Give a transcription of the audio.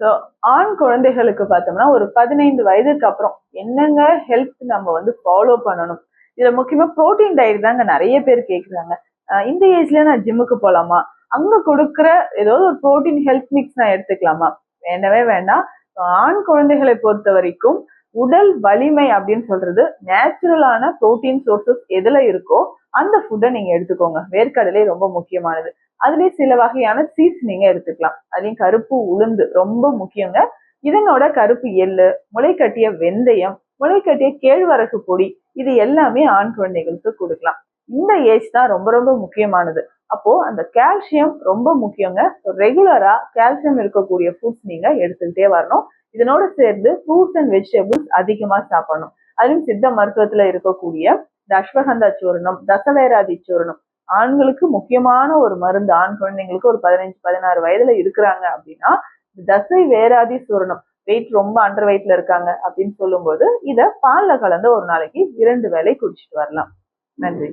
So ஆண் குழந்தைகளுக்கு பார்த்தோம்னா ஒரு 15 வயதுக்கு அப்புறம் என்னங்க ஹெல்த் நம்ம ஃபாலோ பண்ணணும். இதுல முக்கியமா புரோட்டீன் டயட் தாங்க நிறைய பேர் கேட்குறாங்க. இந்த ஏஜ்ல நான் ஜிம்முக்கு போலாமா, அங்க கொடுக்குற ஏதாவது ஒரு புரோட்டீன் ஹெல்த் மிக்ஸ் நான் எடுத்துக்கலாமா? வேண்டவே வேண்டாம். ஆண் குழந்தைகளை பொறுத்த வரைக்கும் உடல் வலிமை அப்படின்னு சொல்றது நேச்சுரலான புரோட்டீன் சோர்சஸ் எதுல இருக்கோ அந்த ஃபுட்டை நீங்க எடுத்துக்கோங்க. வேர்க்கடலை ரொம்ப முக்கியமானது. அதுலயே சில வகையான சீட்ஸ் நீங்க எடுத்துக்கலாம். அதுலயும் கருப்பு உளுந்து ரொம்ப முக்கியங்க. இதனோட கருப்பு எள்ளு, முளைக்கட்டிய வெந்தயம், முளைக்கட்டிய கேழ்வரகு பொடி, இது எல்லாமே ஆண் குழந்தைகளுக்கு கொடுக்கலாம். இந்த ஏஜ் தான் ரொம்ப ரொம்ப முக்கியமானது. அப்போ அந்த கால்சியம் ரொம்ப முக்கியங்க. ரெகுலரா கால்சியம் இருக்கக்கூடிய ஃபுட்ஸ் நீங்க எடுத்துக்கிட்டே வரணும். இதனோட சேர்ந்து ஃப்ரூட்ஸ் அண்ட் வெஜிடபிள்ஸ் அதிகமா சாப்பிடணும். அதுவும் சித்த மருத்துவத்துல இருக்கக்கூடிய இந்த அஸ்வகந்தா சூர்ணம், தசவேராதி சூர்ணம் ஆண்களுக்கு முக்கியமான ஒரு மருந்து. ஆண் குழந்தைங்களுக்கு ஒரு 15-16 வயதுல இருக்கிறாங்க அப்படின்னா தசை வேராதி சூரணம், வெயிட் ரொம்ப அண்டர் வெயிட்ல இருக்காங்க அப்படின்னு சொல்லும் போது இத பால்ல கலந்து ஒரு நாளைக்கு 2 வேளை குடிச்சிட்டு வரலாம். நன்றி.